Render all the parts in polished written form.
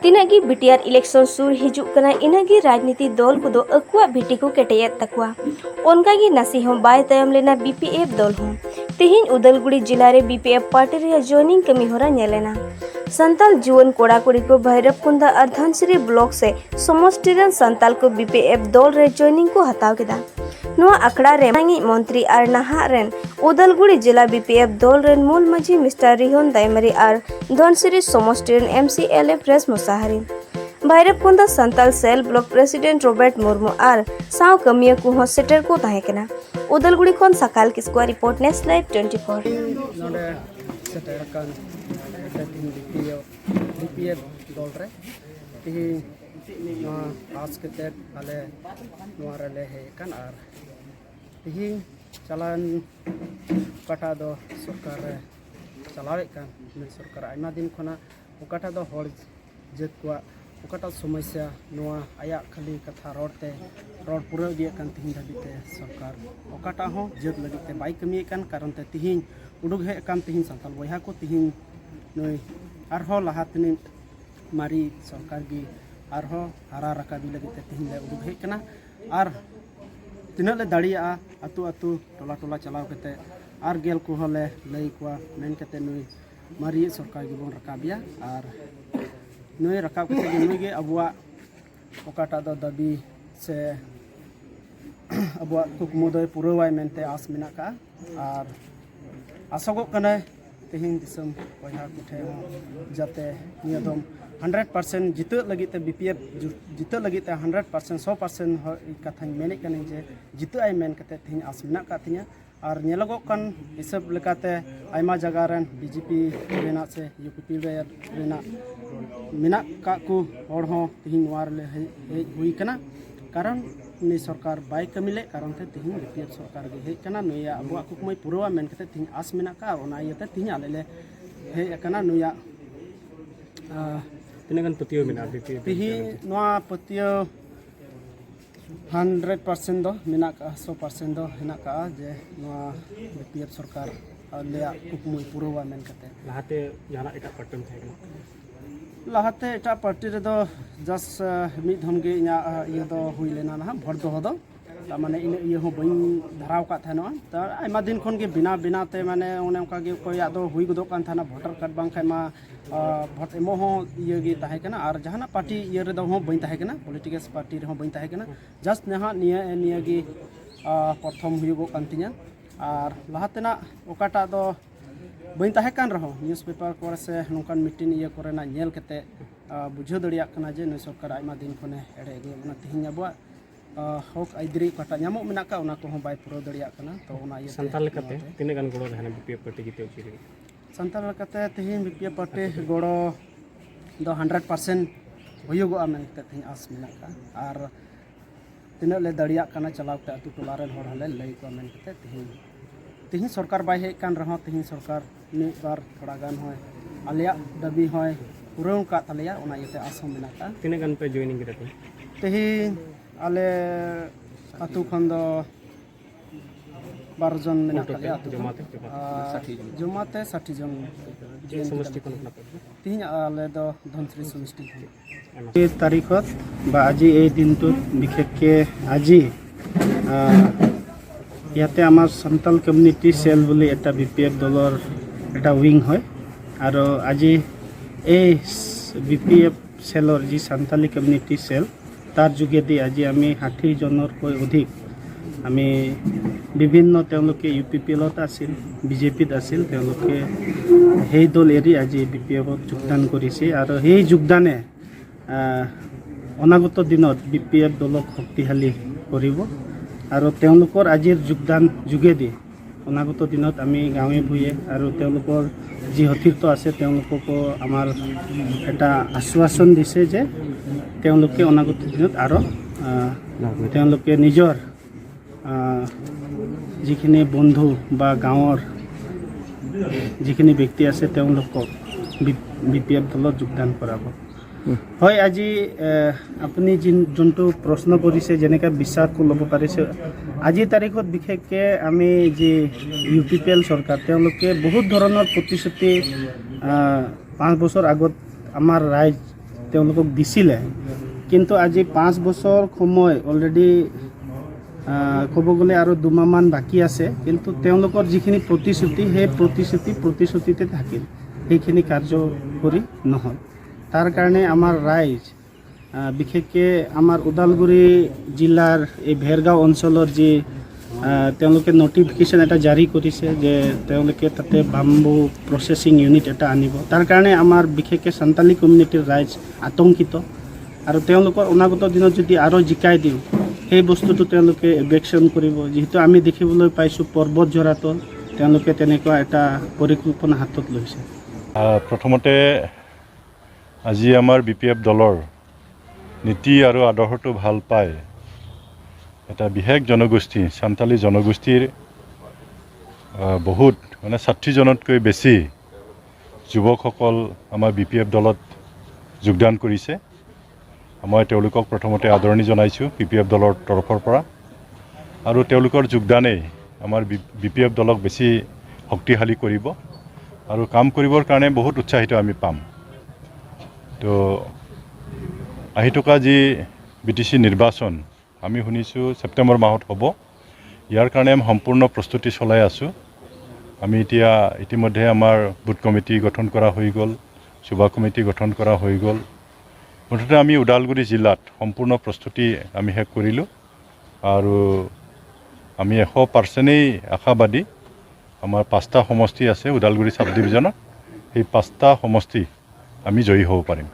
तीनागी BTR election सुर हिजुक कना इनागी राजनीति दल को अकुआ भिटी को केटेयत तकुआ ओनकागी नासी हों बाय तायम लेना बीपीएफ दल हों तेहिन उदलगुड़ी जिला रे बीपीएफ पार्टी रे जॉइनिंग कमी होरा नेलेना संताल जुवन कोड़ा कुड़ी को भैरवकुंदा और धनसिरी ब्लॉक से समष्टिरन संताल को बीपीएफ दल रे जॉइनिंग को हताव केदा नोआ अखड़ा रे मंत्री और नहा रेन उदलगुड़ी जिला बीपीएफ दल रेन मूल मजी मिस्टर रिहन दायमरी और धनसिरी समष्टिरन एमसीएलए प्रेस मुसाहरी Bhairabkunda Santal cell block president Robert Murmu और साव कमिया को हो सेटर को ताहे केना उदलगुड़ी खन सकाल किसको रिपोर्ट नेक्स्ट लाइव 24 बीपीएफ दल रे तिही आज के आले रे हेकन और तिही चलान कटा दो सरकार चलावे कान सरकार आयमा दिन खना ओकाटा दो हर जेत को ओकाटा समस्या नोआ आया खाली कथा रोड पूरा दिए कान तिही धाबिते सरकार ओकाटा हो जेत लगिते बाई कमी कान कारण ते तिही उडुग हे कान तिही संताल बयहा को तिही नई आरहो लाहातनी मारी सरकार की आरहो हारा राकाबी लगिते तिही ले उडुग हे कना आर तिना ले दाड़िया आतु आतु टोला टोला चलाव कते आर गेल को हले लई को मेन कते नई मारी सरकार की बोन राकाबिया और नई राकाब कते नई गे अबुआ ओकाटा दो दाबी से अबुआ कुकमु दो पुरवाय मेनते आस मेना का और आसगो कने तेहिन दिसम बयहा कुठे जाते नियदम 100% जित लगिते बीपीएफ जित लगिते 100% 100% कथाኝ मेने कने जे जित आय मेन कते तेहिन आस मेना का तिया और नेलगो कन हिसाब लेकाते आयमा जगह रन बीजेपी रेना से यूपी रेना मेना का को हर हो तेहिन वार ले हुई कना कारण नि सरकार बाय कमिले कारण ते तिहिन बीपीएफ सरकार गे हे कना नया अबुआ कुकमय पुरवा मेन कते तिहिन आस मेना का ओना इयते तिहिन आलेले हे कना नया तिनगन पतियो मेना बीपीएफ तिहिन नोआ पतियो 100% दो मेना का 100% दो हेना का जे नोआ बीपीएफ सरकार लेया कुकमय पुरवा मेन कते लाहाते जाना एटा पटम थे लाहाते एटा पार्टी रे दो जस मिद हमगे इना ये दो हुई लेना ना भोट दो दो माने इन ये हो बइन धराव का थानो त आइमा दिन खन के बिना ते माने ओने ओका गे कोया दो हुई गदो कान थाना वोटर कार्ड बांग खायमा भोट एमो हो ये गे ताहे कना और जहाना पार्टी ये रे दो हो बइन ताहे कना पॉलिटिकल पार्टी रे हो बइन ताहे कना जस्ट नेहा निया गे प्रथम हुई गो कांतिया और लाहातेना ओकाटा दो बइन ताहे कान रहो न्यूज़पेपर को से नोकान मीटिंग ये कोरेना नेल कते बुझो दड़िया कना जे नै सरकार आइमा दिन खने एड़े गे ओना तिहिन अबुआ हक आइद्री कटा नामो मेना का ओना को बाय पुरो दड़िया कना तो ओना ये संताल लेकाते तिने गान गोड़ो रहने बीपीएफ पार्टी जीते उचिरी संताल लेकाते तिहिन बीपीएफ पार्टी गोड़ो दो 100% हुयुगो मेनते तिहिन आस मेना का और तिना ले दड़िया कना चलाव ते अतु टोला रेन हर हले लई को मेन कते तिहिन सरकार बाय हे कान रहो तिहिन सरकार नि बार थोड़ा गान होय आलिया दाबी होय पुरौ का तलिया ओना येते आस मेना का तिने गान पे जॉइनिंग करते तिहिन आले अतु खन दो 12 जन मेना का जमाते 60 जन समष्टि कोन तिहिन आले दो धनश्री समष्टि ए तारिखत बा আজি এই দিনটো বিশেষকে আজি ইয়াতে আমার সান্তাল কমিউনিটি সেল বলে এটা বিপিএফ দলৰ এটা উইং হয় আৰু আজি এই বিপিএফ সেলৰ যি সান্তালি কমিউনিটি সেল তাৰ যোগেদি আজি আমি 60 জনৰকৈ অধিক আমি বিভিন্ন তেওঁলোকে ইউপিপিএলত আছিল বিজেপিত আছিল তেওঁলোকে সেই দল এৰি আজি বিপিএফত যোগদান কৰিছে আৰু সেই যোগদানে অনাগত দিনত বিপিএফ দলক শক্তিশালী কৰিব আৰু তেওঁলোকৰ আজিৰ যোগদান যোগেদি অনাগত দিনত আমি গাঁৱে ভূঞে আৰু তেওঁলোকৰ যি সতীৰ্থ আছে তেওঁলোককো আমাৰ এটা আশ্বাসন দিছে যে তেওঁলোকে অনাগত দিনত আৰু তেওঁলোকে নিজৰ যিখিনি বন্ধু বা গাঁৱৰ যিখিনি ব্যক্তি আছে তেওঁলোকক বিপিএফ দলত যোগদান কৰাব হয় আজি আপুনি যোনটো প্ৰশ্ন কৰিছে যেনেকৈ বিশ্বাসটো ল'ব পাৰিছে আজিৰ তাৰিখত বিশেষকৈ আমি যি ইউপিপিএল চৰকাৰ তেওঁলোকে বহুত ধৰণৰ প্ৰতিশ্ৰুতি 5 বছৰ আগত আমাৰ ৰাইজ তেওঁলোকক দিছিলে, কিন্তু আজি 5 বছৰ সময় অলৰেডি ক'ব গ'লে আৰু 2 মাহমান বাকী আছে, কিন্তু তেওঁলোকৰ যিখিনি প্ৰতিশ্ৰুতি সেই প্ৰতিশ্ৰুতিতে থাকিল, সেইখিনি কাৰ্যকৰী নহ'ল। তাৰ কাৰণে আমাৰ ৰাইজ বিশেষকৈ আমাৰ ওদালগুৰি জিলাৰ এই ভেৰগাঁও অঞ্চলৰ যি তেওঁলোকে নটিফিকেশ্যন এটা জাৰি কৰিছে যে তেওঁলোকে তাতে বাম্বু প্ৰচেছিং ইউনিট এটা আনিব। তাৰ কাৰণে আমাৰ বিশেষকৈ সান্তালী কমিউনিটিৰ ৰাইজ আতংকিত, আৰু তেওঁলোকৰ অনাগত দিনত যদি আৰু জিকাই দিওঁ সেই বস্তুটো তেওঁলোকে এভেকশ্যন কৰিব। যিহেতু আমি দেখিবলৈ পাইছোঁ পৰ্বতজোৰাতো তেওঁলোকে তেনেকুৱা এটা পৰিকল্পনা হাতত লৈছে। প্ৰথমতে আজি আমাৰ BPF দলৰ নীতি আৰু আদৰ্শটো ভাল পায় এটা বিশেষ জনগোষ্ঠী, সান্তালী জনগোষ্ঠীৰ বহুত মানে 60জনতকৈ বেছি যুৱকসকল আমাৰ BPF দলত যোগদান কৰিছে। মই তেওঁলোকক প্ৰথমতে আদৰণি জনাইছোঁ BPF দলৰ তৰফৰ পৰা, আৰু তেওঁলোকৰ যোগদানেই আমাৰ BPF দলক বেছি শক্তিশালী কৰিব আৰু কাম কৰিবৰ কাৰণে বহুত উৎসাহিত আমি পাম। তো আহি থকা যি BTC নিৰ্বাচন আমি শুনিছোঁ ছেপ্টেম্বৰ মাহত হ'ব, ইয়াৰ কাৰণে আমি সম্পূৰ্ণ প্ৰস্তুতি চলাই আছোঁ। আমি এতিয়া ইতিমধ্যে আমাৰ বুথ কমিটি গঠন কৰা হৈ গ'ল, সভা কমিটি গঠন কৰা হৈ গ'ল। মুঠতে আমি ওদালগুৰি জিলাত সম্পূৰ্ণ প্ৰস্তুতি আমি শেষ কৰিলোঁ, আৰু আমি 100%ই আশাবাদী আমাৰ 5টা সমষ্টি আছে ওদালগুৰি সাব ডিভিজনত, সেই 5টা সমষ্টি আমি জয়ী হ'ব পাৰিম।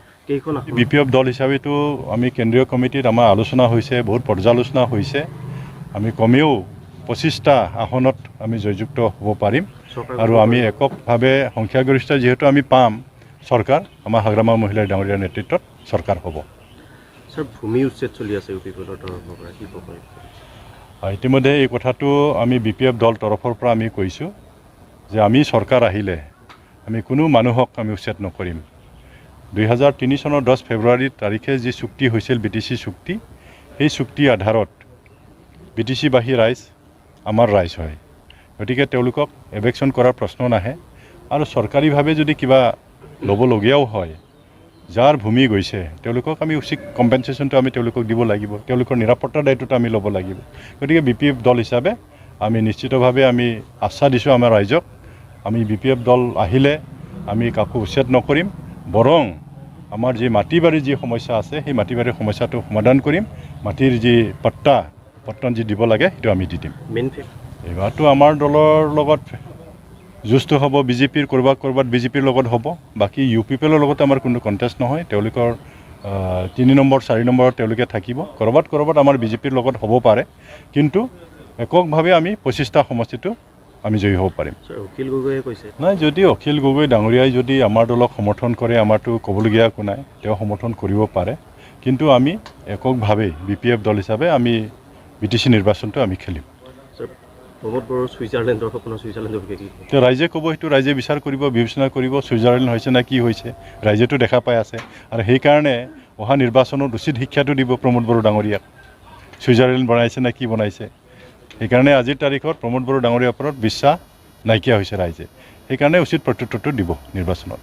BPF দল হিচাপেতো আমি কেন্দ্ৰীয় কমিটিত আমাৰ আলোচনা হৈছে, বহুত পৰ্যালোচনা হৈছে। আমি কমেও 25টা আসনত আমি জয়যুক্ত হ'ব পাৰিম, আৰু আমি এককভাৱে সংখ্যাগৰিষ্ঠ যিহেতু আমি পাম, চৰকাৰ আমাৰ হাগ্ৰামা মহিলাৰ ডাঙৰীয়াৰ নেতৃত্বত চৰকাৰ হ'ব। স্যাৰ, ভূমি উচ্ছেদ চলি আছে UPPৰ তৰফৰ পৰা, কি ক'ব? ইতিমধ্যে এই কথাটো আমি BPF দল তৰফৰ পৰা আমি কৈছোঁ যে আমি চৰকাৰ আহিলে আমি কোনো মানুহক আমি উচ্ছেদ নকৰিম। 2003 চনৰ 10 ফেব্ৰুৱাৰী তাৰিখে যি চুক্তি হৈছিল BTC চুক্তি, সেই চুক্তিৰ আধাৰত BTC-বাসী ৰাইজ আমাৰ ৰাইজ হয়, গতিকে তেওঁলোকক এভেকশ্যন কৰাৰ প্ৰশ্ন নাহে। আৰু চৰকাৰীভাৱে যদি কিবা ল'বলগীয়াও হয়, যাৰ ভূমি গৈছে তেওঁলোকক আমি উচিত কম্পেনচেশ্যনটো আমি তেওঁলোকক দিব লাগিব, তেওঁলোকৰ নিৰাপত্তাৰ দায়িত্বটো আমি ল'ব লাগিব। গতিকে BPF দল হিচাপে আমি নিশ্চিতভাৱে আমি আশ্বাস দিছোঁ আমাৰ ৰাইজক, আমি BPF দল আহিলে আমি কাকো উচ্ছেদ নকৰিম, বৰং আমাৰ যি মাটি বাৰীৰ যি সমস্যা আছে সেই মাটি বাৰীৰ সমস্যাটো সমাধান কৰিম। মাটিৰ যি পট্টন যি দিব লাগে সেইটো আমি দি দিম। এইবাৰতো আমাৰ দলৰ লগত যুঁজটো হ'ব BJPৰ, ক'ৰবাত BJPৰ লগত হ'ব, বাকী UPPৰ লগত আমাৰ কোনো কণ্টেষ্ট নহয়। তেওঁলোকৰ 3 নম্বৰ 4 নম্বৰত তেওঁলোকে থাকিব, ক'ৰবাত আমাৰ BJPৰ লগত হ'ব পাৰে, কিন্তু এককভাৱে আমি 25টা সমষ্টিটো আমি জয়ী হ'ব পাৰিম। অখিল গগৈয়ে কৈছে নাই, যদি অখিল গগৈ ডাঙৰীয়াই যদি আমাৰ দলক সমৰ্থন কৰে, আমাৰতো ক'বলগীয়া একো নাই, তেওঁ সমৰ্থন কৰিব পাৰে, কিন্তু আমি এককভাৱে BPF দল হিচাপে আমি BTC নিৰ্বাচনটো আমি খেলিম। প্ৰমোদ বড়োৰ ছুইজাৰলেণ্ডৰ সপোন, ছুইজাৰলেণ্ডৰ বিষয়ে কি? তেওঁ ৰাইজে ক'ব, সেইটো ৰাইজে বিচাৰ কৰিব, বিবেচনা কৰিব, ছুইজাৰলেণ্ড হৈছে না কি হৈছে, ৰাইজেতো দেখা পাই আছে। আৰু সেইকাৰণে অহা নিৰ্বাচনত উচিত শিক্ষাটো দিব প্ৰমোদ বড়ো ডাঙৰীয়াক, ছুইজাৰলেণ্ড বনাইছে না কি বনাইছে। সেইকাৰণে আজিৰ তাৰিখত প্ৰমোদ বড়ো ডাঙৰীয়াৰ ওপৰত বিশ্বাস নাইকিয়া হৈছে ৰাইজে, সেইকাৰণে উচিত প্ৰত্যুত্তৰটো দিব নিৰ্বাচনত।